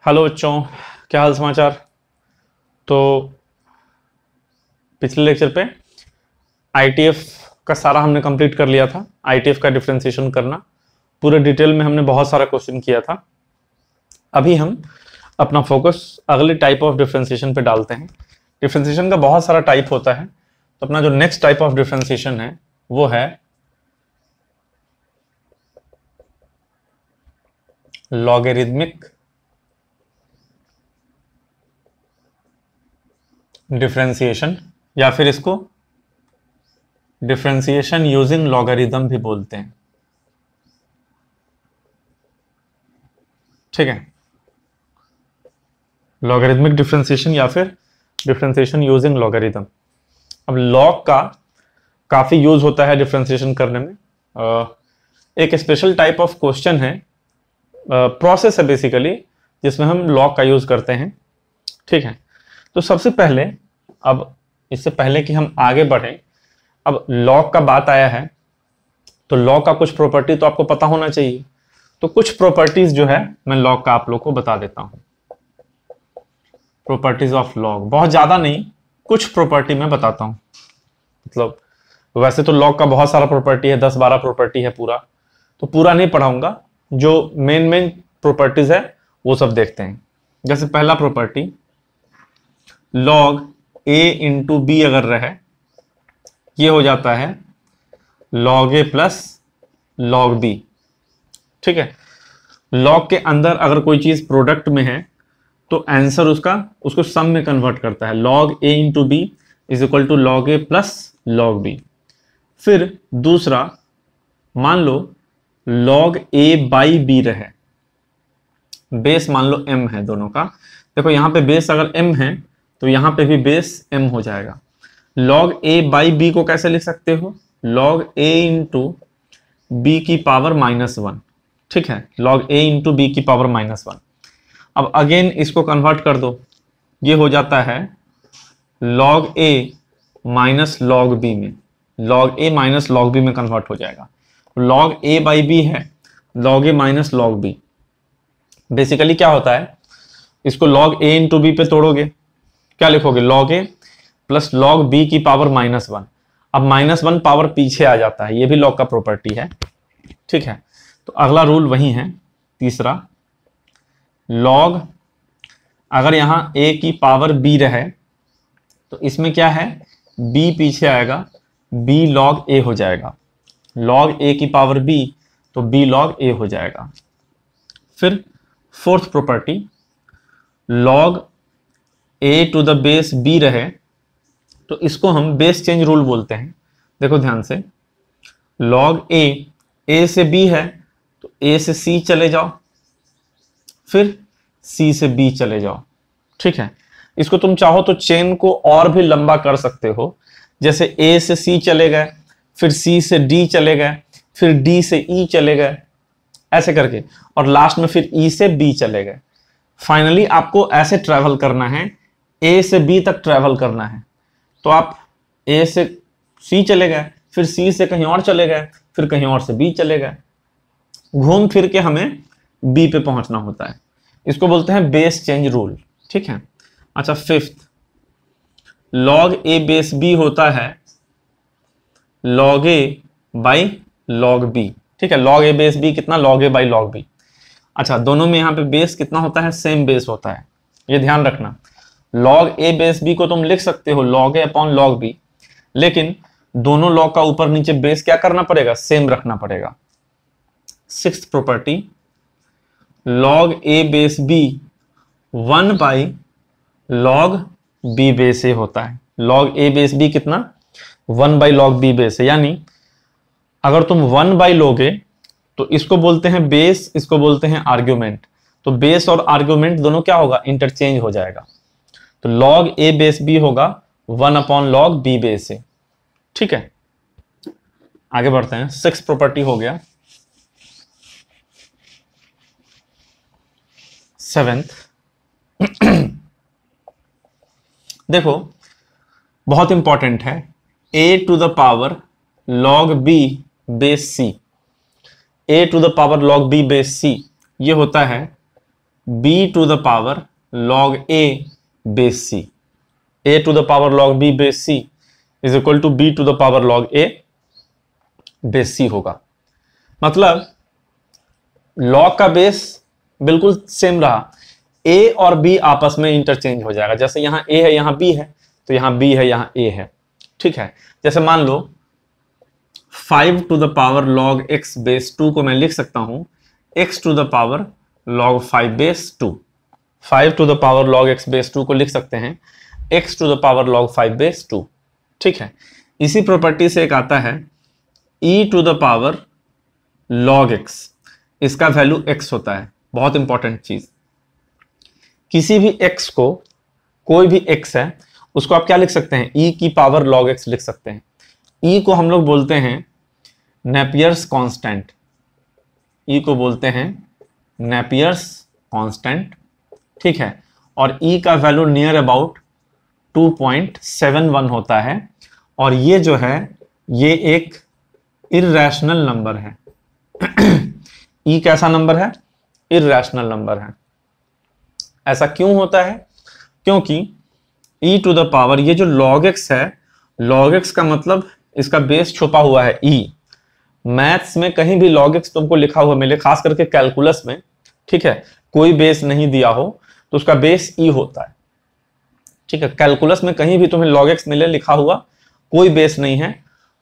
Hello बच्चों, क्या हाल समाचार। तो पिछले लेक्चर पे आईटीएफ का सारा हमने कंप्लीट कर लिया था। आईटीएफ का डिफरेंशिएशन करना पूरे डिटेल में हमने बहुत सारा क्वेश्चन किया था। अभी हम अपना फोकस अगले टाइप ऑफ डिफरेंशिएशन पे डालते हैं। डिफरेंशिएशन का बहुत सारा टाइप होता है, तो अपना जो नेक्स्ट टाइप ऑफ डिफरेंशिएशन है वो है लॉगरिदमिक डिफरेंशिएशन, या फिर इसको डिफरेंशिएशन यूजिंग लॉगरिदम भी बोलते हैं। ठीक है, लॉगरिदमिक डिफरेंशिएशन या फिर डिफरेंशिएशन यूजिंग लॉगरिदम। अब लॉग का काफी यूज होता है डिफरेंशिएशन करने में। एक स्पेशल टाइप ऑफ क्वेश्चन है, प्रोसेस है बेसिकली, जिसमें हम लॉग का यूज करते हैं। ठीक है, तो सबसे पहले, अब इससे पहले कि हम आगे बढ़ें, अब लॉग का बात आया है तो लॉग का कुछ प्रॉपर्टी तो आपको पता होना चाहिए। तो कुछ प्रॉपर्टीज जो है मैं लॉग का आप लोग को बता देता हूं। प्रॉपर्टीज ऑफ लॉग, बहुत ज्यादा नहीं, कुछ प्रॉपर्टी मैं बताता हूं। मतलब वैसे तो लॉग का बहुत सारा प्रॉपर्टी है, 10-12 प्रॉपर्टी है पूरा, तो पूरा नहीं पढ़ाऊंगा। जो मेन प्रॉपर्टीज है वो सब देखते हैं। जैसे पहला property, log a into B अगर रहे, ये हो जाता है log a plus log B. ठीक है, लॉग के अंदर अगर कोई चीज प्रोडक्ट में है तो आंसर उसको सम में कन्वर्ट करता है। Log a into B is equal to log a plus log B. फिर दूसरा, मान लो लॉग a बाई बी रहे, बेस मान लो m है दोनों का। देखो यहां पे बेस अगर m है तो यहां पे भी बेस m हो जाएगा। log a बाई बी को कैसे लिख सकते हो? log a इंटू बी की पावर -1। ठीक है, log a इंटू बी की पावर -1। अब अगेन इसको कन्वर्ट कर दो, ये हो जाता है log a minus log b में, log a minus log b में कन्वर्ट हो जाएगा। log a बाई बी है log a minus log b। Basically क्या होता है, इसको log a इंटू बी पे तोड़ोगे, क्या लिखोगे? log a plus log b की पावर -1। अब -1 पावर पीछे आ जाता है, ये भी log का प्रॉपर्टी है। ठीक है, तो अगला रूल वही है, तीसरा, log अगर यहां a की पावर b रहे तो इसमें क्या है, b पीछे आएगा, b log a हो जाएगा। log a की पावर b तो b log a हो जाएगा। फिर fourth property, log a to the base b रहे तो इसको हम बेस चेंज रूल बोलते हैं। देखो ध्यान से, log a से b है तो a से c चले जाओ, फिर c से b चले जाओ। ठीक है, इसको तुम चाहो तो चेन को और भी लंबा कर सकते हो, जैसे a से c चले गए, फिर c से d चले गए, फिर d से e चले गए, ऐसे करके, और लास्ट में फिर e से b चले गए। फाइनली आपको ऐसे ट्रैवल करना है, a से b तक ट्रैवल करना है। तो आप a से c चले गए, फिर c से कहीं और चले गए, फिर कहीं और से b चले गए, घूम फिर के हमें b पे पहुंचना होता है। इसको बोलते हैं बेस चेंज रूल। ठीक है, अच्छा fifth, log a base b होता है log a by log b। ठीक है, log a बेस b कितना? log a by log b। अच्छा, दोनों में यहाँ पे बेस कितना होता है? सेम बेस होता है, ये ध्यान रखना। log a बेस b को तुम लिख सकते हो log a upon log b, लेकिन दोनों log का ऊपर नीचे बेस क्या करना पड़ेगा? सेम रखना पड़ेगा। Sixth property, log a base b 1 by log b base a होता है। log a बेस b कितना? 1 by log b base a। यानी अगर तुम 1 बाई लोगे तो इसको बोलते हैं बेस, इसको बोलते हैं आर्ग्यूमेंट। तो बेस और आर्ग्यूमेंट दोनों क्या होगा? इंटरचेंज हो जाएगा। तो log a बेस b होगा 1 upon log b base a। ठीक है, आगे बढ़ते हैं। सिक्स प्रॉपर्टी हो गया। सेवेंथ, देखो बहुत इंपॉर्टेंट है, a to the power log b base c। a to the power log b base c ये होता है b to the power log a base c, a to the power log b base c is equal to b to the power log a base c होगा। मतलब log का base बिल्कुल same रहा, a और b आपस में interchange हो जाएगा। जैसे यहां a है यहां b है, तो यहां b है यहां a है, ठीक है। जैसे मान लो 5 to the power log x base 2 को मैं लिख सकता हूं x to the power log 5 base 2, 5 to the power log x base 2 को लिख सकते हैं x to the power log 5 base 2, ठीक है। इसी प्रॉपर्टी से एक आता है e to the power log x, इसका वैल्यू x होता है। बहुत इंपॉर्टेंट चीज, किसी भी x को, कोई भी x है उसको आप क्या लिख सकते हैं, e की पावर log x लिख सकते हैं। e को हम लोग बोलते हैं नेपियर्स कांस्टेंट, e को बोलते हैं नेपियर्स कांस्टेंट, ठीक है। और e का वैल्यू नियर अबाउट 2.71 होता है, और ये जो है ये एक इर्रेशनल नंबर है। e कैसा नंबर है, इर्रेशनल नंबर है। ऐसा क्यों होता है, क्योंकि e टू द पावर, ये जो log x है, log x का मतलब इसका बेस छुपा हुआ है e। मैथ्स में कहीं भी log x तुमको लिखा हुआ मिले, खास करके कैलकुलस में, ठीक है, कोई बेस नहीं दिया हो तो उसका बेस e होता है, ठीक है। कैलकुलस में कहीं भी तुम्हें log x मिले लिखा हुआ, कोई बेस नहीं है,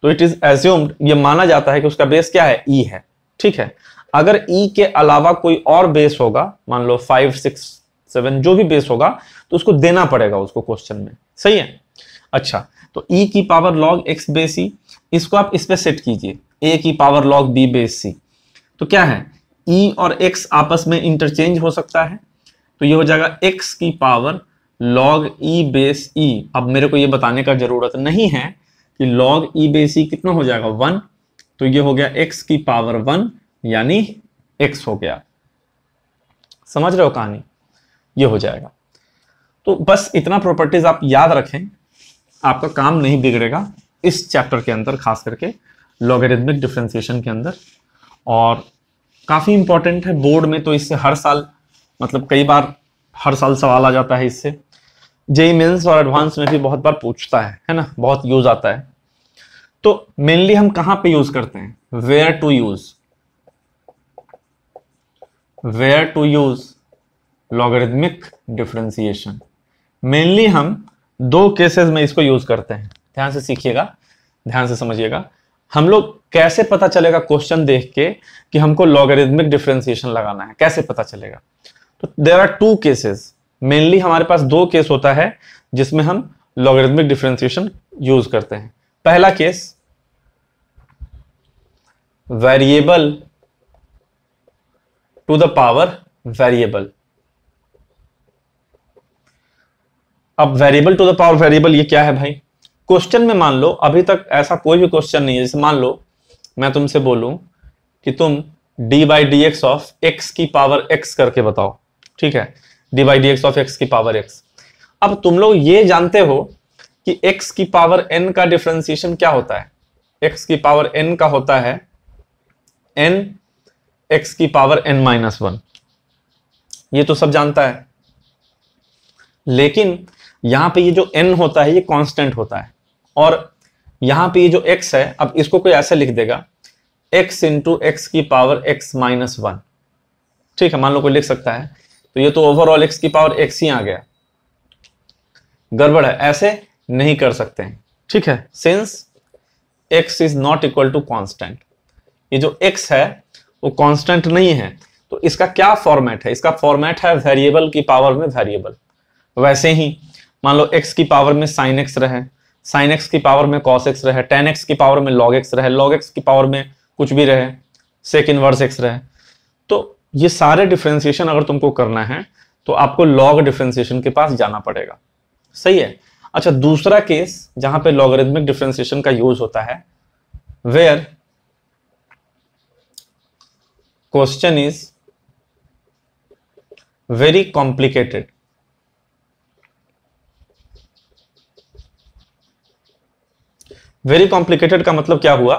तो इट इज एज्यूम्ड, ये माना जाता है कि उसका बेस क्या है, e है, ठीक है। अगर e के अलावा कोई और बेस होगा, मान लो 5, 6, 7 जो भी बेस होगा, तो उसको देना पड़ेगा उसको क्वेश्चन में, सही है। अच्छा, तो e की power log x base c, इसको आप इस पे सेट कीजिए, a की power log b base c, तो क्या है, e और x आपस में इंटरचेंज हो सकता है, तो ये हो जाएगा x की power log e base e। अब मेरे को ये बताने का जरूरत नहीं है कि log e बेस e कितना हो जाएगा, 1, तो ये हो गया x की पावर 1 यानी x हो गया। समझ रहे हो कहानी, ये हो जाएगा। तो बस इतना प्रॉपर्टीज आप याद रखें, आपका काम नहीं बिगड़ेगा इस चैप्टर के अंदर, खास करके लॉगरिथमिक डिफरेंशिएशन के अंदर, और काफी इंपॉर्टेंट है बोर्ड में। तो इससे हर साल, मतलब कई बार हर साल सवाल आ जाता है इससे, जेईई मेंस और एडवांस में भी बहुत बार पूछता है ना, बहुत यूज आता है। तो मेनली हम कहां पे यूज करते हैं, where to use, where to use logarithmic differentiation. Mainly हम दो केसेस में इसको यूज करते हैं, ध्यान से सीखिएगा, ध्यान से समझिएगा। हम लोग कैसे पता चलेगा क्वेश्चन देख के कि हमको लॉगरिथमिक डिफरेंशिएशन लगाना है, कैसे पता चलेगा? तो there are two cases, mainly हमारे पास दो केस होता है जिसमें हम लॉगरिथमिक डिफरेंशिएशन यूज करते हैं। पहला case, variable to the power variable. अब variable to the power variable ये क्या है भाई? क्वेश्चन में मान लो, अभी तक ऐसा कोई भी क्वेश्चन नहीं है, जैसे मान लो मैं तुमसे बोलूं कि तुम D by D x of x की पावर एक्स करके बताओ, ठीक है, D by D x of x की पावर एक्स। अब तुम लोग ये जानते हो कि एक्स की पावर एन का डिफरेंशिएशन क्या होता है, एक्स की पावर एन का होता है एन एक्स की पावर एन माइनस 1, ये तो सब जानता है। लेकिन यहां पे ये जो n होता है ये कांस्टेंट होता है, और यहां पे ये जो x है, अब इसको कोई ऐसे लिख देगा x इंटू एक्स की पावर x माइनस 1, ठीक है, मान लो कोई लिख सकता है, तो ये तो ओवरऑल x की पावर x ही आ गया, गड़बड़ है, ऐसे नहीं कर सकते हैं, ठीक है, since x is not equal to constant. ये जो x है वो कांस्टेंट नहीं है, तो इसका क्या फॉर्मेट है? इसका फॉर्मेट है वेरिएबल की पावर में वेरिएबल। वैसे ही मान लो x की पावर में sin x रहे, sin x की पावर में cos x रहे, tan x की पावर में log x रहे, log x की पावर में कुछ भी रहे, sec इनवर्स x रहे, तो ये सारे डिफरेंशिएशन अगर तुमको करना है तो आपको log डिफरेंशिएशन के पास जाना पड़ेगा, सही है। अच्छा, दूसरा केस जहां पे लॉगरिथमिक डिफरेंशिएशन का यूज होता है, where question is very complicated. Very complicated का मतलब क्या हुआ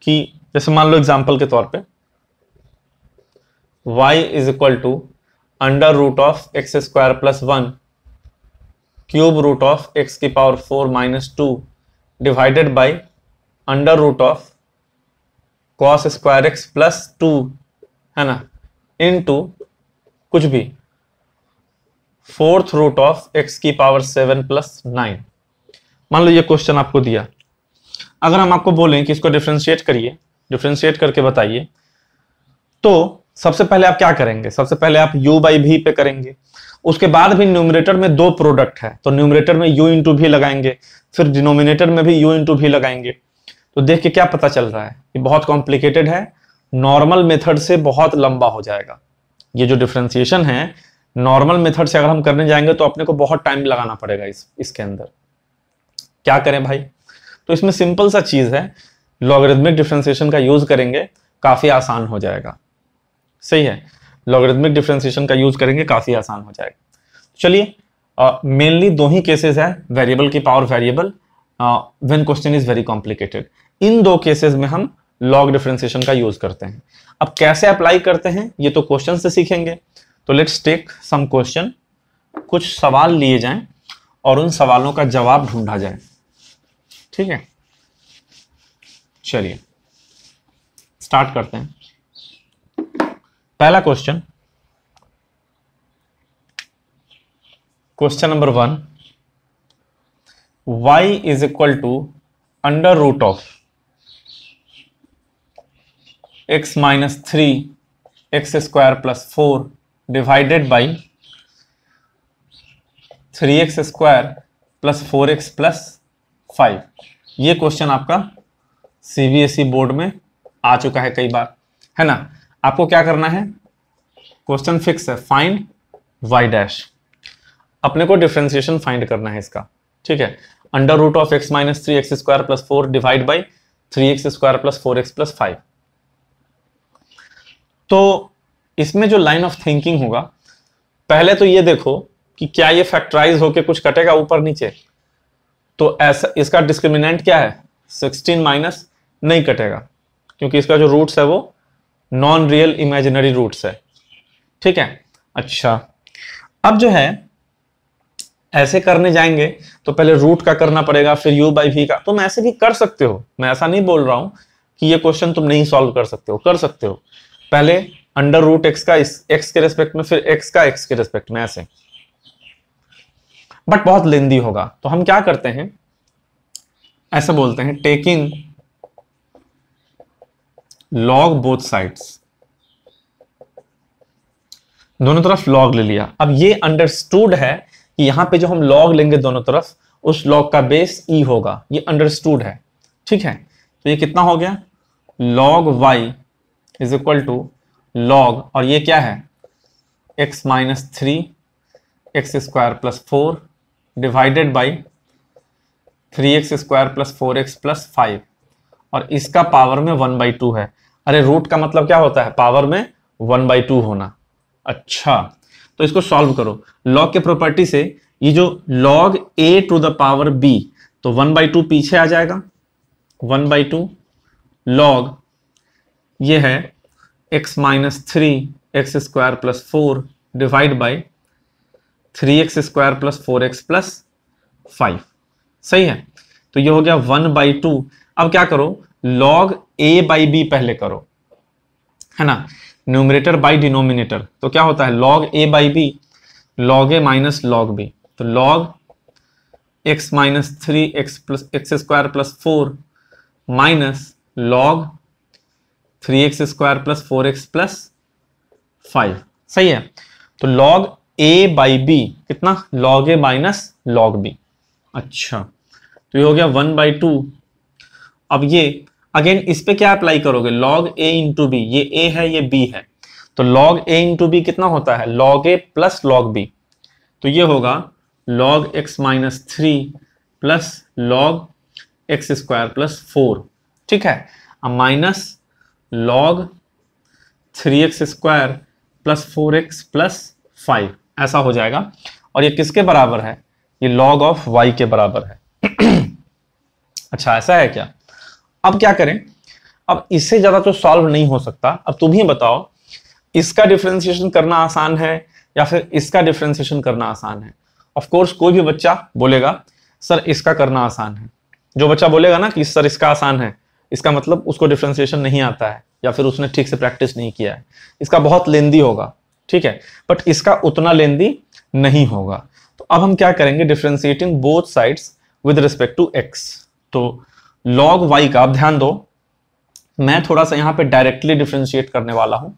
कि जैसे मान लो एग्जांपल के तौर पे y is equal to under root of x square plus 1 cube root of x की power 4 minus 2 divided by under root of cos square x plus 2, है ना, इनटू कुछ भी फोर्थ रूट ऑफ एक्स की power 7 plus 9। मान लो ये question आपको दिया, अगर हम आपको बोलें कि इसको डिफरेंशिएट करिए, डिफरेंशिएट करके बताइए, तो सबसे पहले आप क्या करेंगे? सबसे पहले आप u बाई भी पे करेंगे, उसके बाद भी न्यूमरेटर में दो प्रोडक्ट है तो न्यूमरेटर में u इंटू भी लगाएंगे, फिर डिनोमिनेटर में भी u इंटू भी लगाएंगे। तो देख के क्या पता चल रहा है? ये बहुत कॉम्प्लिकेटेड है, नॉर्मल मेथड से बहुत लंबा हो जाएगा। ये जो डिफरेंशिएशन है नॉर्मल मेथड से अगर हम करने जाएंगे तो अपने को बहुत टाइम लगाना पड़ेगा इसके अंदर। क्या करें भाई? तो इसमें सिंपल सा चीज है, लॉगरिथमिक डिफरेंशिएशन का यूज करेंगे, काफी आसान हो जाएगा। सही है, लॉगरिथमिक डिफरेंशिएशन का यूज करेंगे, काफी आसान हो जाएगा। चलिए, मेनली दो ही केसेस है, वेरिएबल की power variable, when question is very complicated. इन दो केसेस में हम लॉग डिफरेंशिएशन का यूज करते हैं। अब कैसे अप्लाई करते हैं ये तो क्वेश्चन से सीखेंगे। तो लेट्स टेक सम क्वेश्चन, कुछ सवाल लिए जाएं और उन सवालों का जवाब ढूंढा जाए। ठीक है, चलिए स्टार्ट करते हैं। पहला question, question number 1, y is equal to under root of x minus 3 x square plus 4 divided by 3x square plus 4x plus 5। ये क्वेश्चन आपका सीबीएसई बोर्ड में आ चुका है कई बार, है ना। आपको क्या करना है? क्वेश्चन फिक्स है, फाइंड y डैश। अपने को डिफरेंशिएशन फाइंड करना है इसका। ठीक है, under root of x minus 3 x square plus 4 divide by 3x square plus 4x plus 5। तो इसमें जो लाइन ऑफ थिंकिंग होगा, पहले तो ये देखो कि क्या ये फैक्टराइज होके कुछ कटेगा ऊपर नीचे। तो ऐसा इसका डिस्क्रिमिनेंट क्या है? 16 माइनस नहीं कटेगा, क्योंकि इसका जो रूट्स है वो नॉन रियल इमेजिनरी रूट्स है। ठीक है, अच्छा अब जो है ऐसे करने जाएंगे तो पहले रूट का करना पड़ेगा, फिर u बाई v का। तुम ऐसे भी कर सकते हो, मैं ऐसा नहीं बोल रहा हूं कि ये क्वेश्चन तुम नहीं सॉल्व कर सकते हो, कर सकते हो। पहले अंडर रूट एक्स का एक्स के रेस्पेक्ट में, फिर एक्स का एक्स के रेस्पेक्ट में, ऐसे, बट बहुत लेंदी होगा। तो हम क्या करते हैं, ऐसे बोलते हैं, टेकिंग लॉग बोथ साइड्स, दोनों तरफ लॉग ले लिया। अब ये अंडरस्टूड है कि यहां पे जो हम लॉग लेंगे दोनों तरफ, उस लॉग का बेस ई होगा, ये अंडरस्टूड है। ठीक है, तो ये कितना हो गया? Log y is equal to log, और ये क्या है? x minus 3 x square plus 4 divided by 3x square plus 4x plus 5, और इसका पावर में 1/2 है। अरे रूट का मतलब क्या होता है? पावर में 1/2 होना। अच्छा, तो इसको सॉल्व करो। लॉग के प्रॉपर्टी से ये जो log a to the power b, तो 1/2 पीछे आ जाएगा, 1/2 log ये है x minus 3 x square plus 4 divide by 3x square plus 4x plus 5। सही है, तो ये हो गया 1/2। अब क्या करो? log a बाई b पहले करो, है ना, न्यूमरेटर बाई डिनोमिनेटर। तो क्या होता है? log a by b, log a minus log b। तो log x minus 3 x plus x square plus 4 minus log 3x square plus 4x plus 5। सही है, तो log a बाई b कितना? log a minus log b। अच्छा, तो ये हो गया 1/2। अब ये अगेन इस पे क्या अप्लाई करोगे? log a इंटू बी, ये a है ये b है, तो log a इंटू बी कितना होता है? log a plus log b। तो ये होगा log x minus 3 plus log x square plus 4। ठीक है, अब minus log 3x square plus 4x plus 5, ऐसा हो जाएगा। और ये किसके बराबर है? ये log ऑफ y के बराबर है। अच्छा, ऐसा है क्या? अब क्या करें? अब इससे ज्यादा तो सॉल्व नहीं हो सकता। अब तुम ही बताओ, इसका डिफरेंशिएशन करना आसान है या फिर इसका डिफरेंशिएशन करना आसान है। ऑफ कोर्स कोई भी बच्चा बोलेगा सर इसका करना आसान है। जो बच्चा बोलेगा ना कि सर इसका आसान है, इसका मतलब उसको डिफरेंशिएशन नहीं आता है या फिर उसने ठीक से प्रैक्टिस नहीं किया है। इसका बहुत लेंदी होगा, ठीक है, बट इसका उतना लेंदी नहीं होगा। तो अब हम क्या करेंगे, differentiating both sides with respect to x. तो log y का, अब ध्यान दो, मैं थोड़ा सा यहां पे डायरेक्टली डिफरेंशिएट करने वाला हूं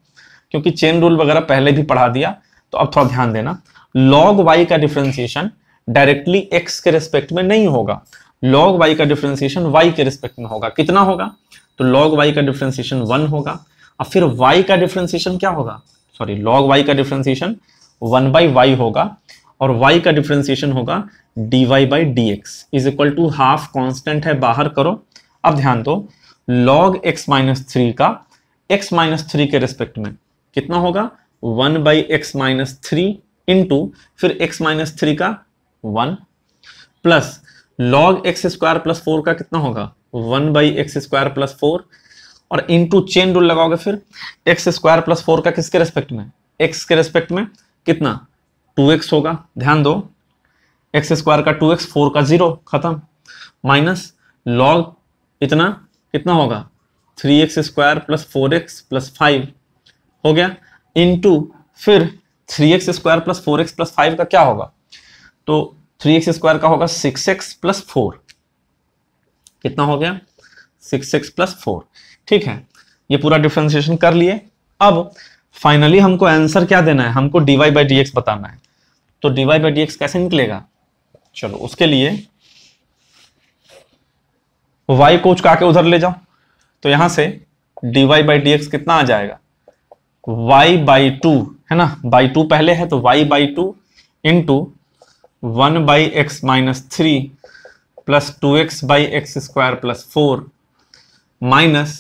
क्योंकि चेन रूल वगैरह पहले भी पढ़ा दिया, तो अब थोड़ा ध्यान देना। log y का डिफरेंशिएशन डायरेक्टली x के रिस्पेक्ट में नहीं होगा, log y का डिफरेंशिएशन y के रिस्पेक्ट में होगा। कितना होगा, तो log y का डिफरेंशिएशन 1 होगा, और फिर y का डिफरेंशिएशन क्या होगा, सॉरी log y का डिफरेंशिएशन 1/y होगा, और y का डिफरेंशिएशन होगा dy/dx is equal to half constant है, बाहर करो। अब ध्यान दो, log x-3 का x-3 के रिस्पेक्ट में कितना होगा, 1/x-3 इंटू फिर x-3 का 1 प्लस log x² प्लस 4 का कितना होगा, 1/x² प्लस 4, और इंटू चेन रूल लगाओगे फिर x² प्लस 4 का किसके रेस्पेक्ट में, x के रेस्पेक्ट में कितना, 2x होगा। ध्यान दो, x² का 2x, 4 का 0, खत्म, माइनस log इतना कितना होगा, 3x² प्लस 4x प्लस 5 हो गया, इंटू फिर 3x² प्लस 4x प्लस 5 का क्या होगा, तो 3x² का होगा 6x प्लस 4, कितना हो गया, 6x प्लस 4। ठीक है, ये पूरा डिफरेंशिएशन कर लिए। अब फाइनली हमको आंसर क्या देना है, हमको dy/dx बताना है। तो dy/dx कैसे निकलेगा, चलो उसके लिए y को उचका के उधर ले जाओ, तो यहां से dy/dx कितना आ जाएगा, y/2 है ना, बाई 2 पहले है तो y/2 into 1/x-3 plus 2x/x² plus 4 minus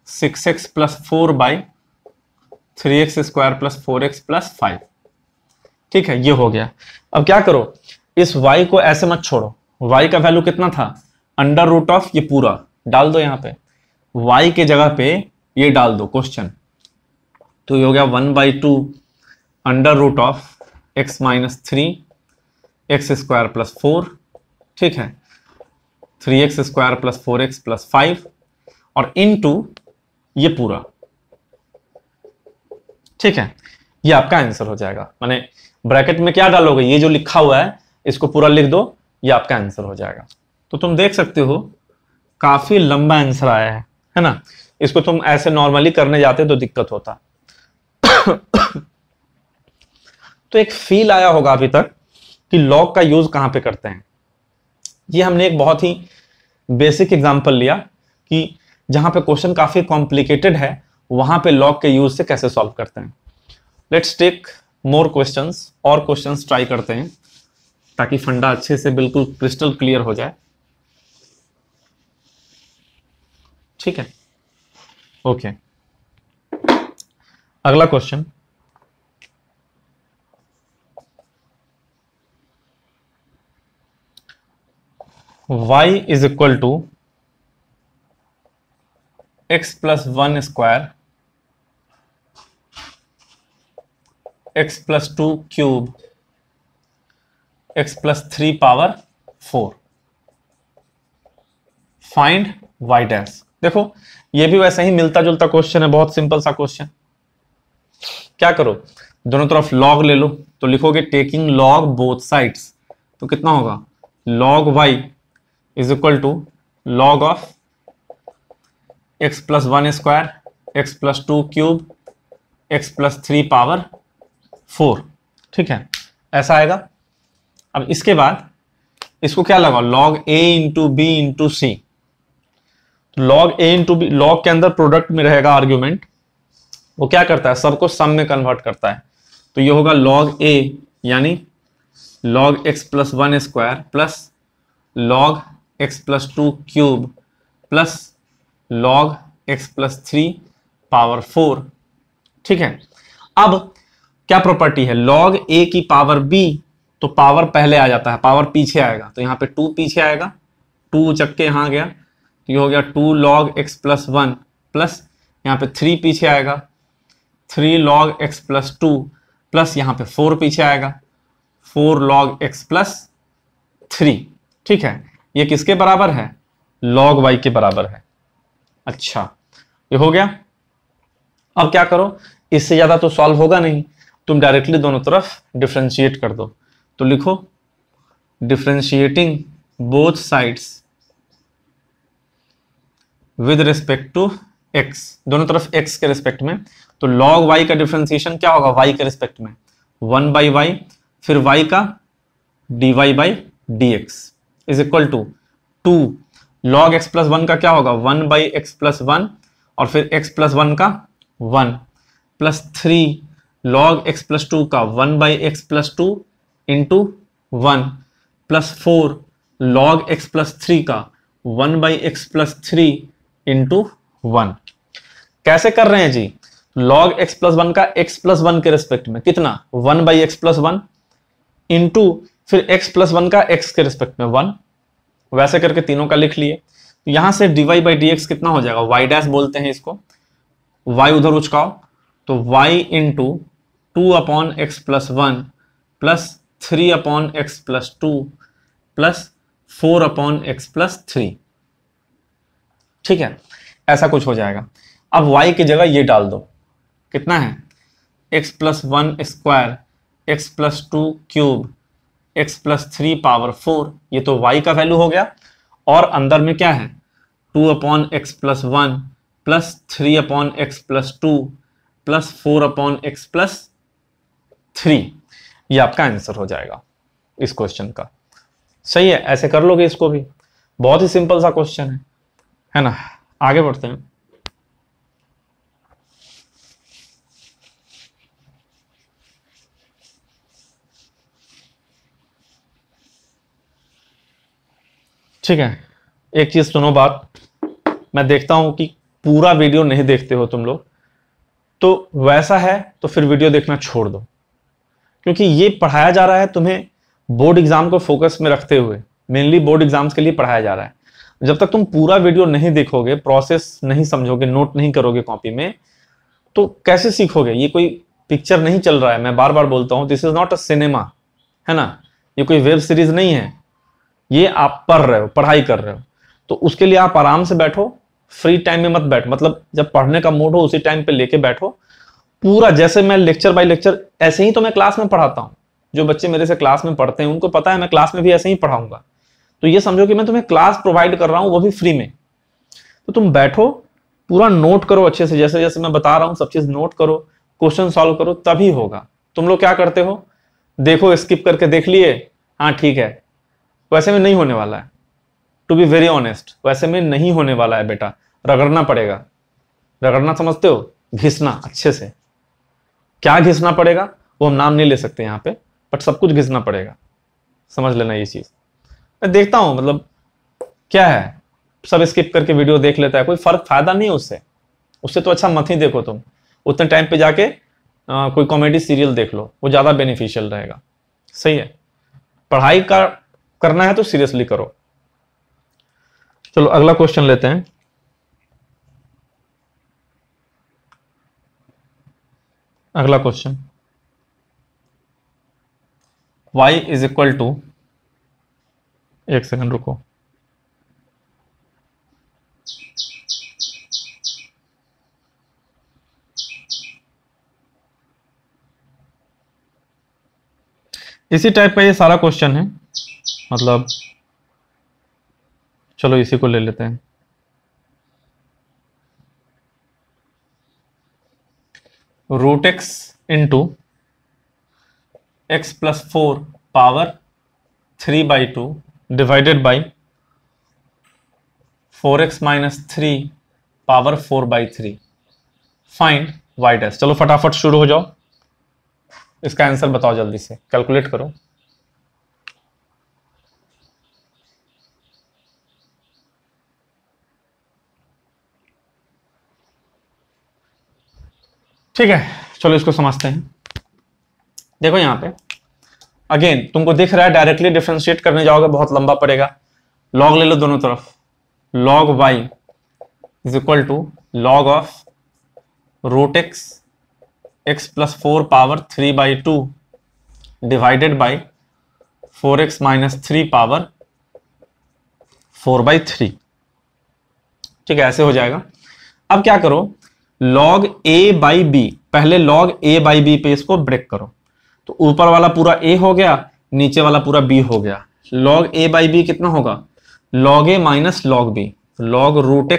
6x plus 4/3x² plus 4x plus 5। ठीक है, ये हो गया। अब क्या करो, इस y को ऐसे मत छोड़ो, y का वैल्यू कितना था, अंडर रूट ऑफ, ये पूरा डाल दो यहाँ पे, y के जगह पे ये डाल दो क्वेश्चन, तो ये हो गया 1/2 under root of x-3 x² plus 4, ठीक है, 3x² प्लस 4x प्लस 5 और इनटू ये पूरा। ठीक है, ये आपका आंसर हो जाएगा। माने ब्रैकेट में क्या डालोगे, ये जो लिखा हुआ है इसको पूरा लिख दो, ये आपका आंसर हो जाएगा। तो तुम देख सकते हो काफी लंबा आंसर आया है ना। इसको तुम ऐसे नॉर्मली करने जाते तो दिक्कत होता। तो एक फील आया होगा अभी तक कि लॉग का यूज कहां पे करते हैं। ये हमने एक बहुत ही बेसिक एग्जांपल लिया कि जहां पे क्वेश्चन काफी कॉम्प्लिकेटेड है वहां पे लॉग के यूज से कैसे सॉल्व करते हैं। लेट्स टेक मोर क्वेश्चंस, और क्वेश्चंस ट्राई करते हैं ताकि फंडा अच्छे से बिल्कुल क्रिस्टल क्लियर हो जाए। ठीक है, ओके। अगला question, y is equal to x plus 1 square x plus 2 cube x plus 3 power 4, find y dash. देखो ये भी वैसे ही मिलता जुलता क्वेश्चन है, बहुत सिंपल सा क्वेश्चन। क्या करो, दोनों तरफ log ले लो, तो लिखोगे टेकिंग log बोथ साइड्स, तो कितना होगा, log y is equal to log of x plus 1 square x plus 2 cube x plus 3 power 4। ठीक है, ऐसा आएगा। अब इसके बाद इसको क्या लगाओ, log a into b into c. log a into b, log के अंदर प्रोडक्ट में रहेगा आर्ग्यूमेंट, वो क्या करता है, सबको सम में कन्वर्ट करता है। तो ये होगा log a यानी log x plus 1 square plus log x plus 2 cube plus log x plus 3 power 4। ठीक है, अब क्या प्रॉपर्टी है, log a की पावर b, तो पावर पहले आ जाता है, पावर पीछे आएगा, तो यहाँ पे 2 पीछे आएगा, 2 चक के यहाँ गया, तो ये हो गया 2 log x प्लस 1 प्लस यहाँ पे 3 पीछे आएगा, 3 log x प्लस 2, प्लस यहां पे 4 पीछे आएगा, 4 log x प्लस 3। ठीक है, ये किसके बराबर है? log y के बराबर है। अच्छा, ये हो गया। अब क्या करो, इससे ज्यादा तो सॉल्व होगा नहीं, तुम डायरेक्टली दोनों तरफ डिफरेंशिएट कर दो। तो लिखो differentiating both sides with respect to x, दोनों तरफ x के रिस्पेक्ट में। तो log y का डिफरेंशिएशन क्या होगा? y के रिस्पेक्ट में 1 बाई वाई, फिर y का dy by dx is equal to 2 log x plus 1 का क्या होगा? 1 बाई x प्लस 1, और फिर x प्लस 1 का 1, प्लस 3 log x प्लस 2 का 1 by x plus 2 into 1, plus 4 log x plus 3 का 1 बाई x प्लस 3 इंटू 1। कैसे कर रहे हैं जी? log x प्लस 1 का x प्लस 1 के रिस्पेक्ट में कितना? 1 बाई x प्लस 1 इंटू फिर x प्लस 1 का x के रिस्पेक्ट में 1। वैसे करके तीनों का लिख लिए। तो यहां से dy बाई dx कितना हो जाएगा? y डैश बोलते हैं इसको, y उधर उचकाओ, तो y into 2 upon x plus 1 plus 3 upon x plus 2 plus 4 upon x plus 3। ठीक है, ऐसा कुछ हो जाएगा। अब y की जगह ये डाल दो, कितना है? x plus 1 square, x plus 2 cube, x plus 3 power 4, ये तो y का वैल्यू हो गया। और अंदर में क्या है? 2 upon x plus 1 plus 3 upon x plus 2 plus 4 upon x plus 3। ये आपका आंसर हो जाएगा इस क्वेश्चन का। सही है, ऐसे कर लोगे इसको भी, बहुत ही सिंपल सा क्वेश्चन है ना। आगे बढ़ते हैं। ठीक है, एक चीज सुनो बात, मैं देखता हूं कि पूरा वीडियो नहीं देखते हो तुम लोग, तो वैसा है तो फिर वीडियो देखना छोड़ दो, क्योंकि ये पढ़ाया जा रहा है तुम्हें बोर्ड एग्जाम को फोकस में रखते हुए, मेनली बोर्ड एग्जाम्स के लिए पढ़ाया जा रहा है। जब तक तुम पूरा वीडियो नहीं देखोगे, प्रोसेस नहीं समझोगे, नोट नहीं करोगे कॉपी में, तो कैसे सीखोगे? ये कोई पिक्चर नहीं चल रहा है, मैं बार बार बोलता हूं, this is not a cinema, है ना। ये कोई वेब सीरीज नहीं है, ये आप पढ़ रहे हो, पढ़ाई कर रहे हो। तो उसके लिए आप आराम से बैठो, फ्री टाइम में मत बैठो, मतलब जब पढ़ने का मूड हो उसी टाइम पे लेके बैठो पूरा। जैसे मैं लेक्चर बाय लेक्चर, ऐसे ही तो मैं क्लास में पढ़ाता हूं। जो बच्चे मेरे से क्लास में पढ़ते हैं उनको पता है मैं क्लास में भी ऐसे ही पढ़ाऊंगा। तो ये समझो कि मैं तुम्हें क्लास प्रोवाइड कर रहा हूं, वो भी फ्री में। तो तुम बैठो, पूरा नोट करो अच्छे से, जैसे जैसे मैं बता रहा हूं सब चीज नोट करो, क्वेश्चन सॉल्व करो, तभी होगा। तुम लोग क्या करते हो? देखो, स्किप करके देख लिए, हाँ ठीक है, वैसे में नहीं होने वाला है। टू बी वेरी ऑनेस्ट, वैसे में नहीं होने वाला है बेटा, रगड़ना पड़ेगा। रगड़ना समझते हो? घिसना, अच्छे से। क्या घिसना पड़ेगा वो हम नाम नहीं ले सकते यहाँ पे, बट सब कुछ घिसना पड़ेगा, समझ लेना ये चीज। मैं देखता हूं, मतलब क्या है, सब स्किप करके वीडियो देख लेता है, कोई फर्क फायदा नहीं है उससे। उससे तो अच्छा मत ही देखो तुम, उतने टाइम पे जाके कोई कॉमेडी सीरियल देख लो, वो ज्यादा बेनिफिशियल रहेगा। सही है, पढ़ाई का करना है तो सीरियसली करो। चलो अगला क्वेश्चन लेते हैं। अगला question, y is equal to, एक सेकंड रुको, इसी टाइप का ये सारा क्वेश्चन है, मतलब चलो इसी को ले लेते हैं। Root x into x plus 4 power 3/2 divided by 4x minus 3 power 4/3 find y dash. चलो फटाफट शुरू हो जाओ, इसका आंसर बताओ, जल्दी से कैलकुलेट करो। ठीक है, चलो इसको समझते हैं। देखो यहां पे अगेन तुमको दिख रहा है, डायरेक्टली डिफरेंशिएट करने जाओगे बहुत लंबा पड़ेगा। लॉग ले लो दोनों तरफ, log y is equal to log of root x x plus 4 power 3/2 divided by 4x minus 3 power 4/3। ठीक है, ऐसे हो जाएगा। अब क्या करो, log a बाई बी, पहले log a बाई बी पे इसको ब्रेक करो। तो ऊपर वाला पूरा a हो गया, नीचे वाला पूरा b हो गया। log a बाई बी कितना होगा, log a minus log b, log root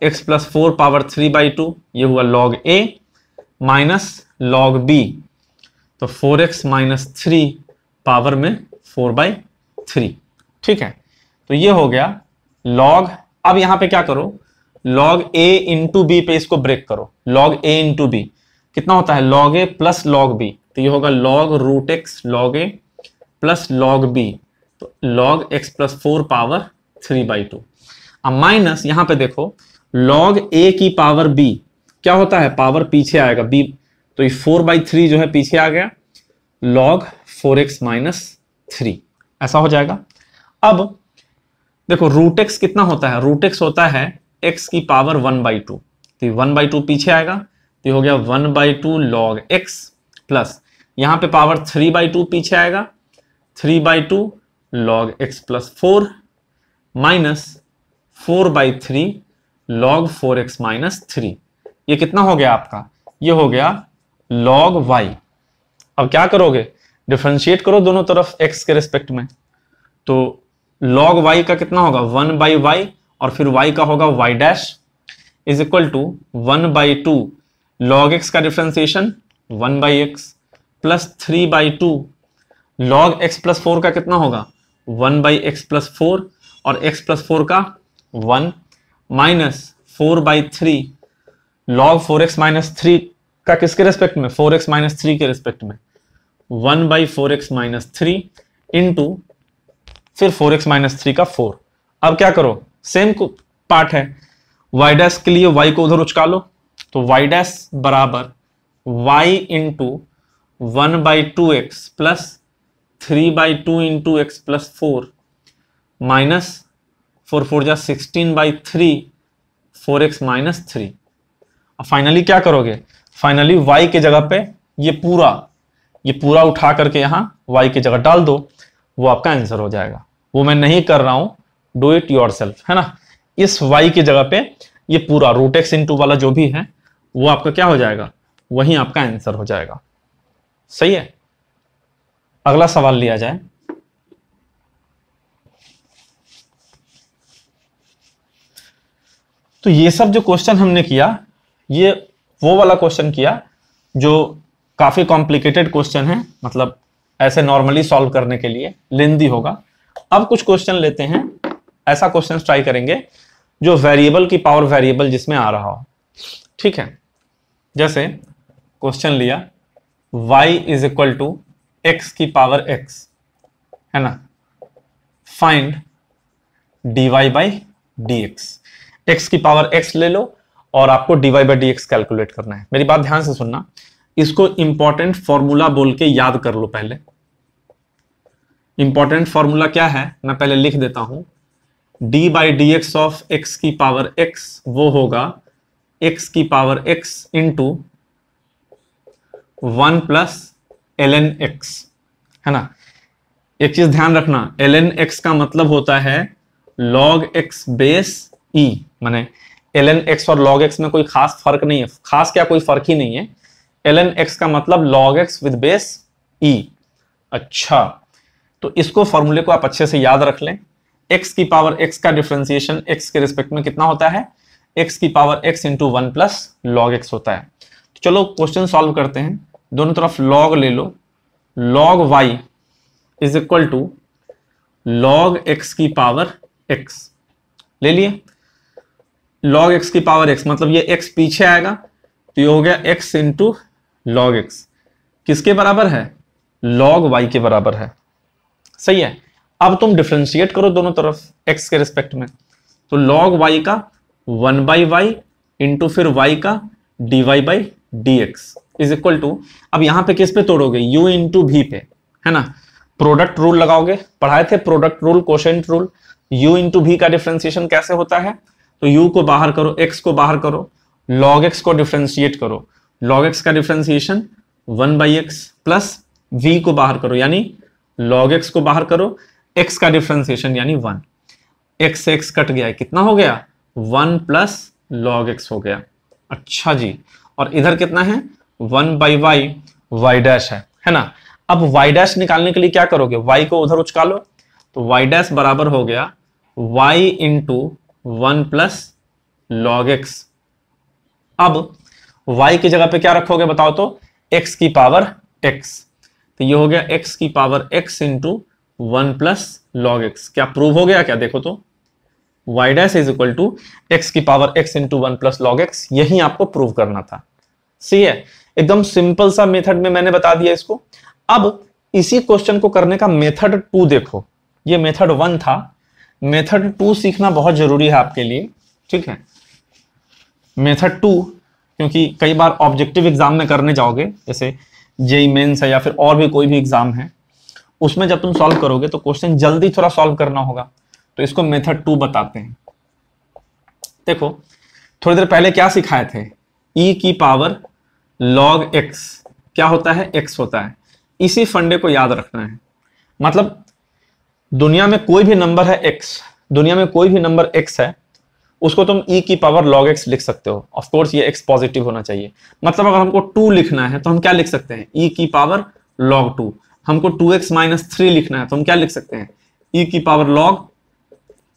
x plus 4 power 3/2, ये हुआ log a minus log b, तो 4x माइनस 3 पावर में 4/3। ठीक है, तो ये हो गया log। अब यहां पे क्या करो, log a इंटू बी पे इसको ब्रेक करो। log a इंटू बी कितना होता है, log a plus log b, तो ये होगा log root x log a plus log b, तो log x प्लस 4 पावर 3/2। अब माइनस यहां पे देखो log a की पावर b क्या होता है, पावर पीछे आएगा b, तो ये 4/3 जो है पीछे आ गया, log 4x माइनस 3, ऐसा हो जाएगा। अब देखो रूट x कितना होता है, रूट x होता है x की पावर 1/2, तो 1/2 पीछे आएगा, तो ये हो गया 1/2 log x प्लस यहां पे पावर 3/2 पीछे आएगा, 3/2 log x plus 4 minus 4/3 log 4x minus 3। ये कितना हो गया आपका, ये हो गया log y। अब क्या करोगे, डिफरेंशिएट करो दोनों तरफ x के रिस्पेक्ट में, तो log y का कितना होगा 1/y और फिर y का होगा y dash is equal to 1/2 log x का differentiation 1/x plus 3/2 log x plus 4 का कितना होगा 1/x प्लस 4 और x प्लस 4 का 1 माइनस 4/3 log 4x माइनस 3 का किसके रेस्पेक्ट में, 4x माइनस 3 के रेस्पेक्ट में, 1/4x माइनस 3 इंटू फिर 4x माइनस 3 का 4। अब क्या करो, सेम पार्ट है, y डैश के लिए y को उधर उचका लो, तो y डैश बराबर y into 1/2x plus 3/2 into x plus 4 minus 4 4 जा 16/3 4x माइनस 3। अब फाइनली क्या करोगे, फाइनली y के जगह पे ये पूरा उठा करके यहां y की जगह डाल दो, वो आपका आंसर हो जाएगा। वो मैं नहीं कर रहा हूं, डू इट योरसेल्फ, है ना। इस y की जगह पे ये पूरा रूट x इंटू वाला जो भी है वो आपका क्या हो जाएगा, वही आपका आंसर हो जाएगा। सही है, अगला सवाल लिया जाए। तो ये सब जो क्वेश्चन हमने किया, ये वो वाला क्वेश्चन किया जो काफी कॉम्प्लिकेटेड क्वेश्चन है, मतलब ऐसे नॉर्मली सॉल्व करने के लिए लेंदी होगा। अब कुछ क्वेश्चन लेते हैं, ऐसा क्वेश्चन ट्राई करेंगे जो वेरिएबल की पावर वेरिएबल जिसमें आ रहा हो। ठीक है, जैसे क्वेश्चन लिया y is equal to x की पावर x, है ना, find dy by dx। x की पावर x ले लो और आपको dy बाई dx कैलकुलेट करना है। मेरी बात ध्यान से सुनना, इसको इंपॉर्टेंट फॉर्मूला बोल के याद कर लो। पहले इंपॉर्टेंट फॉर्मूला क्या है मैं पहले लिख देता हूं, D by D x of x की पावर एक्स वो होगा एक्स की power x into 1 plus ln x, है ना। एक चीज ध्यान रखना, ln x का मतलब होता है log x बेस e, माने ln x और log x में कोई खास फर्क नहीं है, खास क्या कोई फर्क ही नहीं है। ln x का मतलब log x with base e। अच्छा, तो इसको फॉर्मूले को आप अच्छे से याद रख लें। x की पावर x का डिफरेंशिएशन x के रिस्पेक्ट में कितना होता है, x की power x into 1 plus log x होता है। तो चलो क्वेश्चन सॉल्व करते हैं, दोनों तरफ log ले लो, log y is equal to log x की पावर x ले लिए। log x की पावर x मतलब ये x पीछे आएगा, तो ये हो गया x इंटू log x, किसके बराबर है, log y के बराबर है। सही है, अब तुम डिफरेंशिएट करो दोनों तरफ x के रिस्पेक्ट में, तो log y का 1/y इंटू फिर y का dy by dx is equal to, अब यहां पे किस पे तोड़ोगे, u इंटू v पे, है ना। प्रोडक्ट रूल लगाओगे, पढ़ाए थे product rule, quotient rule. u into v का डिफरेंशिएशन कैसे होता है, तो u को बाहर करो, x को बाहर करो, log x को डिफरेंशिएट करो, log x का डिफरेंशिएशन 1/x प्लस v को बाहर करो यानी log x को बाहर करो, x का डिफरेंशिएशन यानी 1, x से x कट गया है, कितना हो गया 1 प्लस log x हो गया। अच्छा जी, और इधर कितना है 1/y, y डैश है ना। अब y डैश निकालने के लिए क्या करोगे, y को उधर उचका लो, तो y डैश बराबर हो गया y into 1 plus log x। अब y की जगह पे क्या रखोगे बताओ तो, x की पावर x, तो ये हो गया x की power x into 1 plus log x। क्या प्रूव हो गया क्या, देखो तो y dash is equal to x की power x into 1 plus log x, यही आपको प्रूव करना था। सही है, एकदम सिंपल सा मेथड में मैंने बता दिया इसको। अब इसी क्वेश्चन को करने का मेथड 2 देखो, ये मेथड 1 था, मेथड 2 सीखना बहुत जरूरी है आपके लिए, ठीक है। मेथड 2 क्योंकि कई बार ऑब्जेक्टिव एग्जाम में करने जाओगे, जैसे जेई मेंस है या फिर और भी कोई भी एग्जाम है, उसमें जब तुम सॉल्व करोगे तो क्वेश्चन जल्दी थोड़ा सॉल्व करना होगा, तो इसको मेथड 2 बताते हैं। देखो थोड़ी देर पहले क्या सिखाए थे, e की पावर log x क्या होता है, x होता है। इसी फंडे को याद रखना है, मतलब दुनिया में कोई भी नंबर है x, दुनिया में कोई भी नंबर x है, उसको तुम e की पावर log x लिख सकते हो। ऑफ कोर्स ये x पॉजिटिव होना चाहिए, मतलब अगर हमको 2 लिखना है तो हम क्या लिख सकते हैं, e की पावर log 2। हमको 2x माइनस 3 लिखना है तो हम क्या लिख सकते हैं, e की पावर log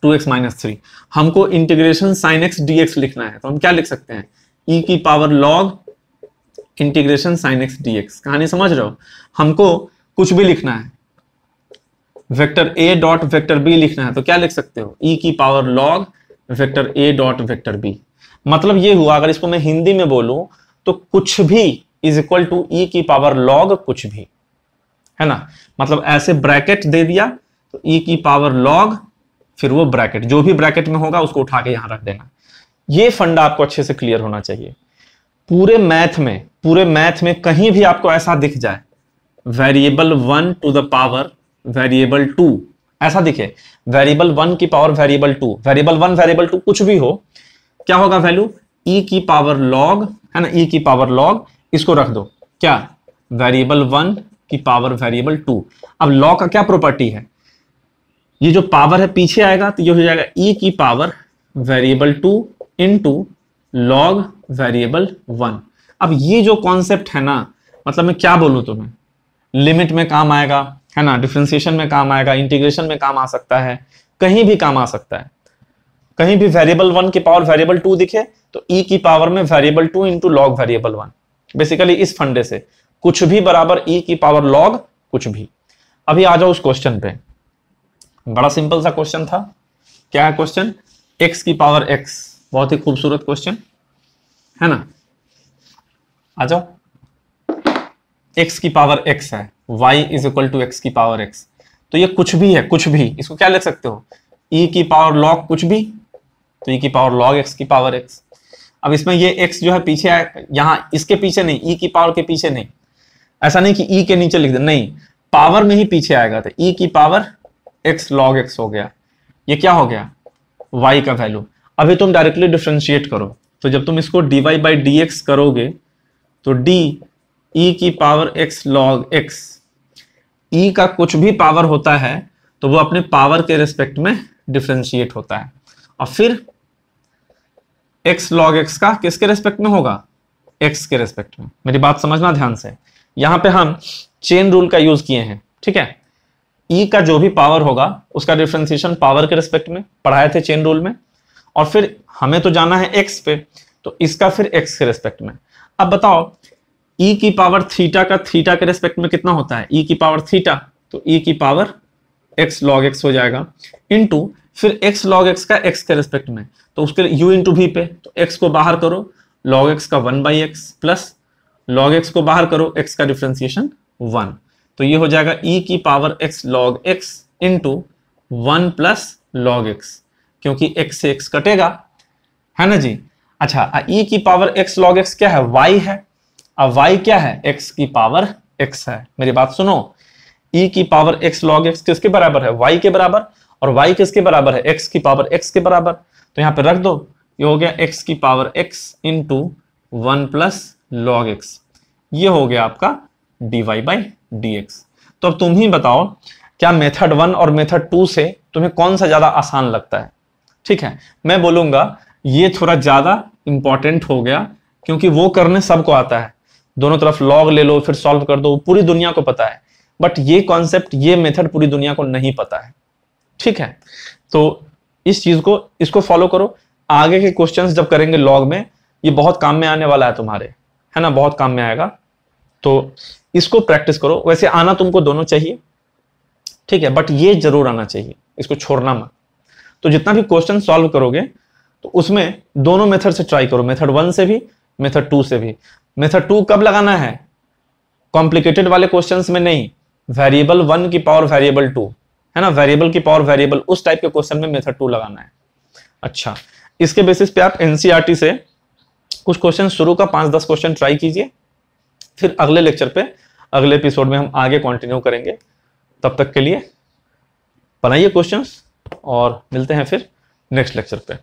2x माइनस 3। हमको इंटीग्रेशन sin x dx लिखना है तो हम क्या लिख सकते हैं, e की power log integration sin x dx। कहानी समझ रहे हो, हमको कुछ भी लिखना है, vector a dot vector b लिखना है तो क्या लिख सकते हो, e की power log vector a dot vector b। मतलब ये हुआ, अगर इसको मैं हिंदी में बोलूं तो कुछ भी इज इक्वल टू e की पावर log कुछ भी, है ना। मतलब ऐसे ब्रैकेट दे दिया तो e की पावर log, फिर वो ब्रैकेट जो भी ब्रैकेट में होगा उसको उठा के यहां रख देना। ये फंडा आपको अच्छे से क्लियर होना चाहिए। पूरे मैथ में कहीं भी आपको ऐसा दिख जाए, variable 1 to the power variable 2 ऐसा दिखे, वेरिएबल 1 की पावर वेरिएबल 2, वेरिएबल 1 वेरिएबल 2 कुछ भी हो, क्या होगा वैल्यू, e की पावर log, है ना, e की पावर log, इसको रख दो क्या, वेरिएबल 1 की पावर वेरिएबल 2। अब log का क्या प्रॉपर्टी है, ये जो पावर है पीछे आएगा तो ये हो जाएगा e की power variable 2 into log variable 1। अब ये जो कॉन्सेप्ट है ना, मतलब मैं क्या बोलूं तुम्हें, लिमिट में काम आएगा, है ना, डिफरेंशिएशन में काम आएगा, इंटीग्रेशन में काम आ सकता है, कहीं भी काम आ सकता है। कहीं भी वेरिएबल 1 की पावर वेरिएबल 2 दिखे तो e की पावर में variable 2 into log variable 1। Basically इस फंडे से कुछ भी बराबर e की पावर log कुछ भी। अभी आ जाओ उस क्वेश्चन पे, बड़ा सिंपल सा क्वेश्चन था। क्या है क्वेश्चन, x की पावर x, बहुत ही खूबसूरत क्वेश्चन है ना। आ जाओ, x की पावर x है, y is equal to x की पावर x, तो ये कुछ भी है, कुछ भी, इसको क्या लिख सकते हो, e की पावर log कुछ भी, तो e की पावर log x की पावर x। अब इसमें ये x जो है पीछे आए, यहां इसके पीछे नहीं, e की पावर के पीछे नहीं, ऐसा नहीं कि e के नीचे लिख दे, नहीं, पावर में ही पीछे आएगा, तो e की पावर x log x हो गया। ये क्या हो गया, y का वैल्यू। अभी तुम डायरेक्टली डिफरेंशिएट करो, तो जब तुम इसको dy बाई dx करोगे तो d e की power x log x, e का कुछ भी पावर होता है तो वो अपने पावर के रिस्पेक्ट में डिफरेंशिएट होता है, और फिर x log x का किसके रिस्पेक्ट में होगा, x के रिस्पेक्ट में। मेरी बात समझना ध्यान से, यहां पे हम चेन रूल का यूज किए हैं, ठीक है। e का जो भी पावर होगा उसका डिफरेंशिएशन पावर के रिस्पेक्ट में पढ़ाए थे चेन रूल में, और फिर हमें तो जाना है x पे, तो इसका फिर x के रिस्पेक्ट में। अब बताओ e की पावर थीटा का थीटा के रिस्पेक्ट में कितना होता है, e की पावर थीटा, तो e की पावर x log x हो जाएगा, इनटू फिर x log x का x के रिस्पेक्ट में, तो उसके u इंटू v पे, तो x को बाहर करो, log x का 1/x प्लस log x को बाहर करो, x का डिफरेंशिएशन 1, तो ये हो जाएगा e की power x log x into 1 plus log x, क्योंकि x से x कटेगा, है ना जी। अच्छा, e की पावर x log x क्या है, y है। अब y क्या है, x की पावर x है। मेरी बात सुनो, e की पावर x log x किसके बराबर है, y के बराबर, और y किसके बराबर है, x की पावर x के बराबर, तो यहां पे रख दो, ये हो गया x की power x into 1 plus log x, ये हो गया आपका dy बाई dx। तो अब तुम ही बताओ क्या मेथड 1 और मेथड 2 से तुम्हें कौन सा ज्यादा आसान लगता है? ठीक है, मैं बोलूंगा ये थोड़ा ज्यादा इंपॉर्टेंट हो गया, क्योंकि वो करने सबको आता है, दोनों तरफ लॉग ले लो फिर सॉल्व कर दो, पूरी दुनिया को पता है। बट ये कॉन्सेप्ट, ये मेथड पूरी दुनिया को नहीं पता है। ठीक है, तो इस चीज को, इसको फॉलो करो। आगे के क्वेश्चंस जब करेंगे लॉग में, ये बहुत काम में आने वाला है तुम्हारे, है ना, बहुत काम में आएगा। तो इसको प्रैक्टिस करो। वैसे आना तुमको दोनों चाहिए, ठीक है, बट ये जरूर आना चाहिए, इसको छोड़ना मत। तो जितना भी क्वेश्चन सॉल्व करोगे तो उसमें दोनों मेथड से ट्राई करो, मेथड 1 से भी, मेथड 2 से भी। मेथड 2 कब लगाना है? कॉम्प्लिकेटेड वाले क्वेश्चंस में नहीं, वेरिएबल 1 की पावर वेरिएबल 2, है ना, वेरिएबल की पावर वेरिएबल, उस टाइप के क्वेश्चन में मेथड 2 लगाना है। अच्छा, इसके बेसिस पे आप एनसीईआरटी से कुछ क्वेश्चन शुरू का 5-10 क्वेश्चन ट्राई कीजिए, फिर अगले लेक्चर पे, अगले एपिसोड में हम आगे कंटिन्यू करेंगे। तब तक के लिए बनाइए क्वेश्चंस और मिलते हैं फिर नेक्स्ट लेक्चर पे।